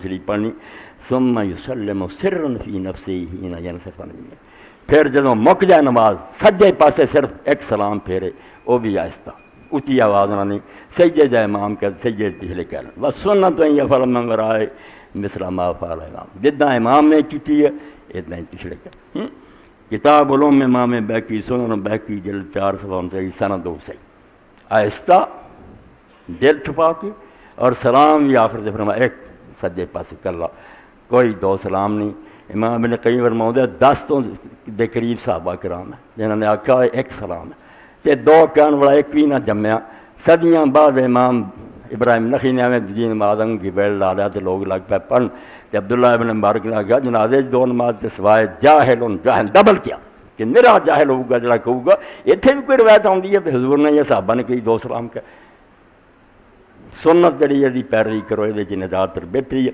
شریف پڑھنی ثم یسلم سرا فی نفسی حین ینصرف عن الیمین، پھر جدوں مک جائے نماز سجے پاسے صرف ایک سلام پھیرے، وہ بھی آہستہ اچھی آواز نہ نہیں، سجدے جا امام کہ سجدے پچھلے کہہ لیں بس سنت ان یفعل من ورائے مثل ما فعل امام، جتنا امام نے کی ہے اتنا ہی پچھلے کہہ۔ کتاب علوم امام بیہقی سنن بیہقی جلد 449 سند سے آہستہ دل چھپا کے، اور سلام بھی آخر سے فرمایا ایک سجے پاسے کلا، کوئی دو سلام نہیں۔ امام ابن قیم فرماؤں 10 تو دے قریب صحابہ کرام ہیں جنہوں نے آکھا ایک سلام ہے، تے دو کہنے والا ایک بھی نہ جمیا۔ صدیاں بعد امام ابراہیم نخعی نے ہمیں جی نماز کی بیل لایا تو لوگ لگ پہ پڑھن، تے عبداللہ ابن مبارک نے کہا جنازے دو نماز تے سوائے جاہل ڈبل کیا کہ میرا جاہل ہوگا جڑا کہوں گا، اتنے بھی کوئی روایت آتی ہے کہ حضور نے یا صحابہ نے کہی 2 سلام کہ سنت جڑی ہے پیروی کرو، یہ نجات بہتری ہے۔